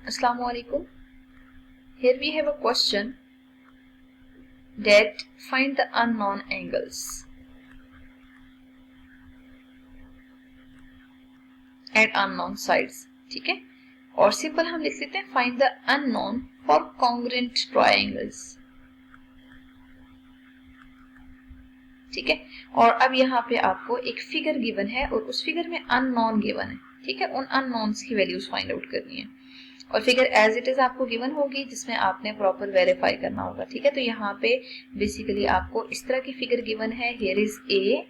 Assalamualaikum. Here we have a question that find the unknown angles at unknown sides. ठीक है, और simple हम लिख लेते हैं find the unknown for congruent triangles. ठीक है, और अब यहाँ पे आपको एक फिगर गिवन है और उस फिगर में अननोन गिवन है. ठीक है, उन अननोन्स की वैल्यूज फाइंड आउट करनी है और फिगर एज इट इज आपको गिवन होगी जिसमें आपने प्रॉपर वेरीफाई करना होगा. ठीक है, तो यहाँ पे बेसिकली आपको इस तरह की फिगर गिवन है. Here is A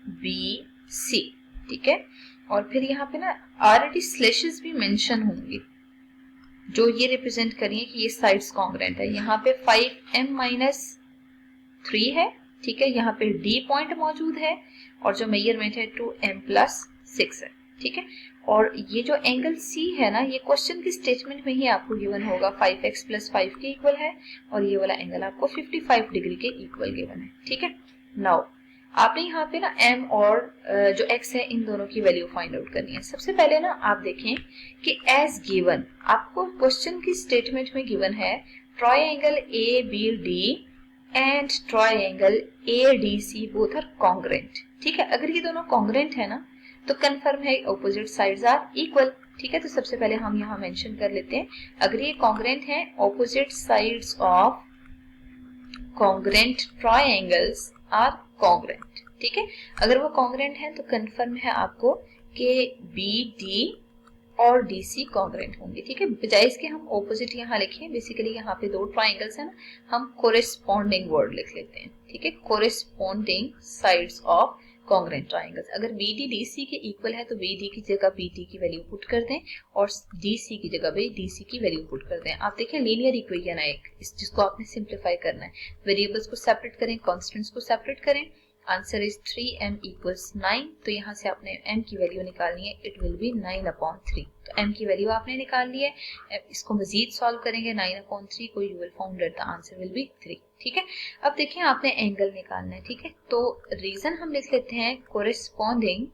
B C. ठीक है, और फिर यहाँ पे ना ऑलरेडी स्लैशेस भी मेंशन होंगे जो ये रिप्रेजेंट करिए कि ये साइड्स कॉन्ग्रुएंट है. यहाँ पे 5m-3 है. ठीक है, यहाँ पे D पॉइंट मौजूद है और जो मेजरमेंट है 2m+6 है. ठीक है, और ये जो एंगल C है ना, ये क्वेश्चन की स्टेटमेंट में ही आपको गिवन होगा 5x+5 के इक्वल है और ये वाला एंगल आपको 55 डिग्री के इक्वल गिवन है. ठीक है, नाउ आपने यहाँ पे ना m और जो x है इन दोनों की वैल्यू फाइंड आउट करनी है. सबसे पहले ना आप देखें कि एज गिवन आपको क्वेश्चन की स्टेटमेंट में गिवन है triangle ABD and triangle ADC both are congruent. ठीक है, अगर ये दोनों कॉन्ग्रुएंट है ना तो कंफर्म है ऑपोजिट साइड्स आर इक्वल. ठीक है, तो सबसे पहले हम यहाँ मेंशन कर लेते हैं अगर ये कॉन्ग्रुएंट है opposite sides of congruent triangles are congruent. ठीक है, अगर वो कॉन्ग्रुएंट है तो कंफर्म है आपको कि BD और DC कॉन्ग्रुएंट होंगे. ठीक है, बजाय इसके हम ऑपोजिट यहाँ लिखें. बेसिकली यहाँ पे दो ट्राइंगल्स है ना, हम कोरेस्पॉन्डिंग वर्ड लिख लेते हैं. ठीक है, corresponding sides of congruent triangles. अगर BD DC के इक्वल है तो BD की जगह BD की वैल्यू पुट कर दें और DC की जगह भी DC की वैल्यू पुट कर दें. आप देखें लीनियर इक्वेशन है एक, जिसको आपने सिंप्लीफाई करना है. वेरिएबल्स को सेपरेट करें, कॉन्स्टेंट्स को सेपरेट करें. Answer is 3m = 9. तो यहाँ से आपने m की वैल्यू निकालनी है. It will be 9/3. तो m की वैल्यू आपने निकाल ली है. इसको मजीद सॉल्व करेंगे 9/3 को you will found that the answer will be 3. ठीक है, अब देखिए आपने एंगल निकालना है. ठीक है, तो रीजन हम लिख लेते हैं कोरेस्पॉन्डिंग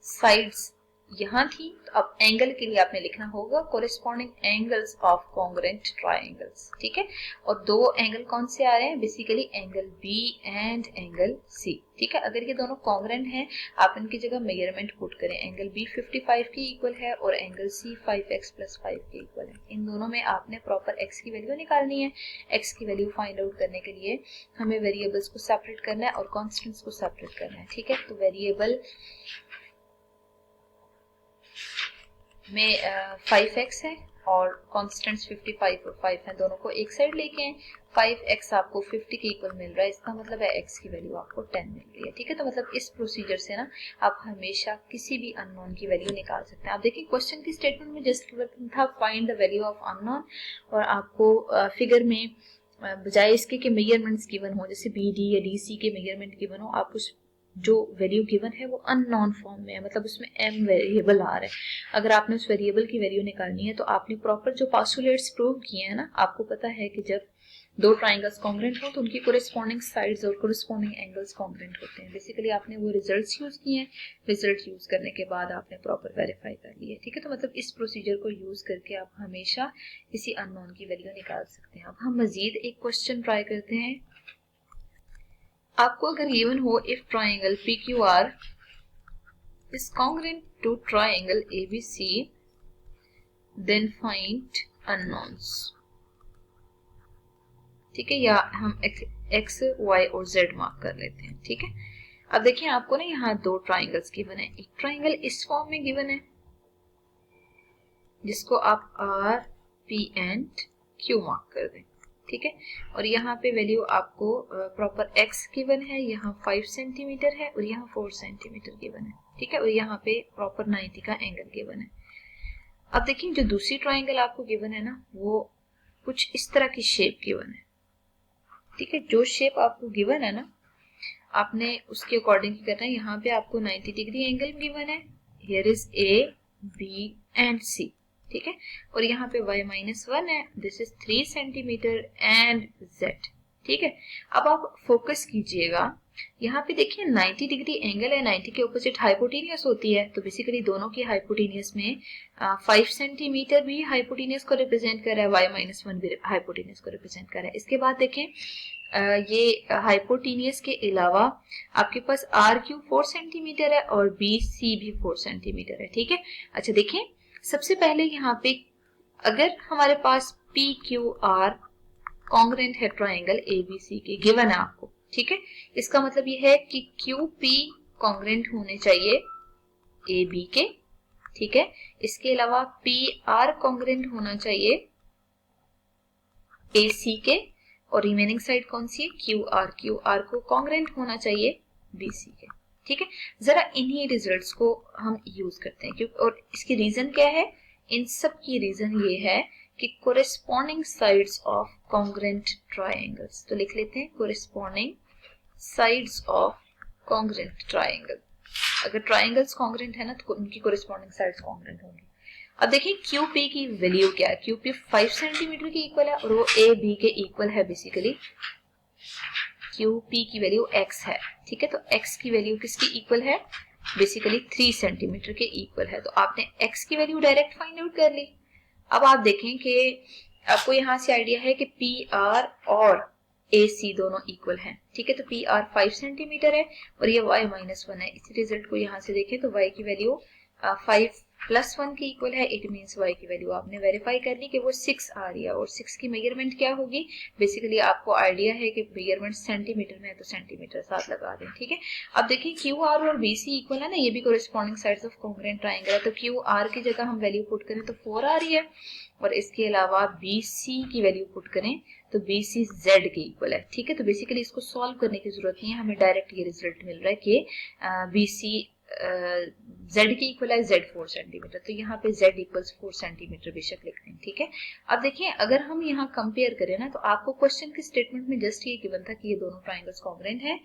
साइड्स यहाँ थी, तो अब एंगल के लिए आपने लिखना होगा corresponding angles of congruent triangles. ठीक है, और दो एंगल कौन से आ रहे हैं, basically angle B and angle C. ठीक है, अगर ये दोनों कॉन्ग्रुएंट हैं आप इनकी जगह मेजरमेंट पुट करें. एंगल B 55 के इक्वल है और एंगल C 5x+5 के इक्वल है. इन दोनों में आपने प्रॉपर x की वैल्यू निकालनी है. x की वैल्यू फाइंड आउट करने के लिए हमें वेरिएबल्स को सेपरेट करना है और कॉन्स्टेंट्स को सेपरेट करना है. ठीक है, तो वेरिएबल में 5x है और कॉन्स्टेंट्स 55 और 5 हैं. दोनों को एक साइड लेके हैं. 5x आपको 50 के इक्वल मिल रहा है, इसका मतलब है x की वैल्यू आपको 10 मिल रही है. ठीक है, तो मतलब इस प्रोसीजर से ना आप हमेशा किसी भी अननोन की वैल्यू निकाल सकते हैं. आप देखिए क्वेश्चन की स्टेटमेंट में जस्ट था find the value of unknown और आपको फिगर में बजाय इसके कि मेजरमेंट्स गिवन हो जैसे BD या DC के मेजरमेंट गिवन हो, आप उस जो वैल्यू गिवन है वो अननोन फॉर्म में है, मतलब उसमें m वेरिएबल आ रहा है. अगर आपने उस वेरिएबल की वैल्यू निकालनी है तो आपने प्रॉपर जो पोस्टुलेट्स प्रूव किए हैं ना, आपको पता है कि जब दो ट्राइंगल्स कॉन्ग्रुएंट हो तो उनकी कोरेस्पॉन्डिंग साइड्स और कोरेस्पॉन्डिंग एंगल्स कॉन्ग्रुएंट होते हैं. बेसिकली आपने वो रिजल्ट्स यूज किए हैं. रिजल्ट यूज करने के बाद आपने प्रॉपर वेरीफाई कर लिए. ठीक है, तो मतलब इस प्रोसीजर को यूज करके आप हमेशा किसी अननोन की वैल्यू निकाल सकते हैं. अब हम मजीद एक क्वेश्चन ट्राई करते हैं. आपको अगर गिवन हो if triangle PQR is congruent to triangle ABC then find unknowns. ठीक है, या हम x, y और z मार्क कर लेते हैं. ठीक है, अब देखिए आपको ना यहाँ दो ट्राइंगल्स गिवन है. एक ट्राइंगल इस फॉर्म में गिवन है जिसको आप R, P and Q mark कर दें. ठीक है, और यहाँ पे वैल्यू आपको प्रॉपर x गिवन है, यहाँ 5 सेंटीमीटर है और यहाँ 4 सेंटीमीटर गिवन है. ठीक है, और यहाँ पे प्रॉपर 90 का एंगल गिवन है. अब देखिए जो दूसरी ट्राइंगल आपको गिवन है ना वो कुछ इस तरह की शेप गिवन है. ठीक है, जो शेप आपको गिवन है ना आपने उसके अकॉर्डिंग करना है. यहाँ पे आपको 90 डिग्री एंगल गिवन है. Here is A, B and C. ठीक है, और यहाँ पे y-1 है. This is 3 centimetre and z. ठीक है, अब आप फोकस कीजिएगा यहाँ पे देखिए 90 डिग्री एंगल है, 90 के ऑपोजिट हाइपोटेनियस होती है, तो बेसिकली दोनों की हाइपोटेनियस में 5 सेंटीमीटर भी हाइपोटेनियस को रिप्रेजेंट कर रहा है, y-1 भी हाइपोटेनियस को रिप्रेजेंट कर रहा है। इसके बाद देखें ये हाइपोटेनियस के अलावा आपके पास RQ 4 सेंटीमीटर है और BC भी 4 सेंटीमीटर है, ठीक है। अच्छा देखें, सबसे पहले यहाँ पे अगर हमारे पास PQR कॉन्ग्रेंट है ट्राइंगल ABC के, गिवन है आपको, ठीक है, इसका मतलब ये है कि QP कॉन्ग्रेंट होने चाहिए AB के, ठीक है। इसके अलावा PR कॉन्ग्रेंट होना चाहिए AC के, और रिमेनिंग साइड कौन सी है, QR को कॉन्ग्रेंट होना चाहिए BC के, ठीक है। जरा इन्हीं रिजल्ट्स को हम यूज करते हैं, क्योंकि और इसकी रीजन क्या है, इन सब की रीजन ये है कि corresponding sides of congruent triangles, तो लिख लेते हैं corresponding sides of congruent triangle. अगर ट्राइंगल्स कॉन्ग्रेंट है ना तो उनकी कोरेस्पॉन्डिंग साइड्स कॉन्ग्रेंट होंगी। अब देखिए QP की वैल्यू क्या है, QP 5 सेंटीमीटर के इक्वल है और वो AB के इक्वल है। बेसिकली QP की वैल्यू x है, ठीक है, तो x की वैल्यू किसकी इक्वल है, बेसिकली 3 सेंटीमीटर के इक्वल है। तो आपने x की वैल्यू डायरेक्ट फाइंड आउट कर ली। अब आप देखें कि आपको यहां से आइडिया है कि PR और AC दोनों इक्वल हैं, ठीक है, तो PR 5 सेंटीमीटर है और ये y-1 है। इसी रिजल्ट को यहां से देखें तो y की वैल्यू 5+1 के इक्वल है। इट मीन्स y की वैल्यू आपने वेरीफाई कर ली कि वो 6 आ रही है, और 6 की मेजरमेंट क्या होगी, बेसिकली आपको आइडिया है कि मेजरमेंट सेंटीमीटर में है तो सेंटीमीटर साथ लगा दें, ठीक है। अब देखिए QR और BC इक्वल है ना, ये भी corresponding sides of congruent triangle है, तो QR की जगह हम वैल्यू पुट करें तो 4 आ रही है, और इसके अलावा BC की वैल्यू पुट करें तो BC Z के इक्वल है, ठीक है। तो बेसिकली इसको सॉल्व करने की जरूरत नहीं है, हमें डायरेक्ट ये रिजल्ट मिल रहा है कि BC Z के इक्वल है Z 4 सेंटीमीटर, तो यहाँ पे Z इक्वल्स 4 सेंटीमीटर बेशक लिखते हैं, ठीक है। अब देखिए अगर हम यहाँ कंपेयर करें ना, तो आपको क्वेश्चन के स्टेटमेंट में जस्ट ये गिवन था कि ये दोनों ट्राइंगल्स कॉन्ग्रेंट हैं,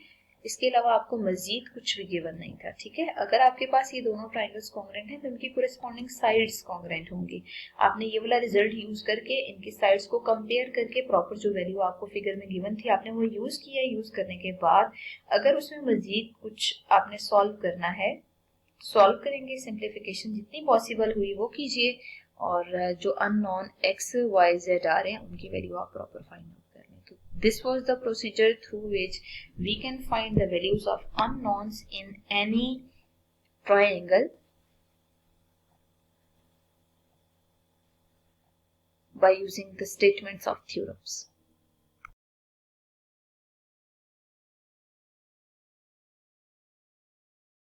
इसके अलावा आपको मजीद कुछ भी गिवन नहीं था, ठीक है। अगर आपके पास ये दोनों ट्राइंगल्स कॉन्ग्रेंट हैं तो उनकी कोरेस्पॉन्डिंग साइड्स कॉन्ग्रेंट होंगी। आपने ये वाला रिजल्ट यूज करके इनकी साइड्स को कंपेयर करके प्रॉपर जो वैल्यू आपको फिगर में गिवन थी आपने वो यूज किया। यूज करने के बाद अगर उसमें मजीद कुछ आपने सॉल्व करना है, सॉल्व करेंगे, सिंप्लीफिकेशन जितनी पॉसिबल हुई वो कीजिए, और जो अननोन x y z आ रहे हैं उनकी वैल्यू आप प्रॉपर फाइंड आउट कर लें। तो this was the procedure through which we can find the values of unknowns in any triangle by using the statements of theorems.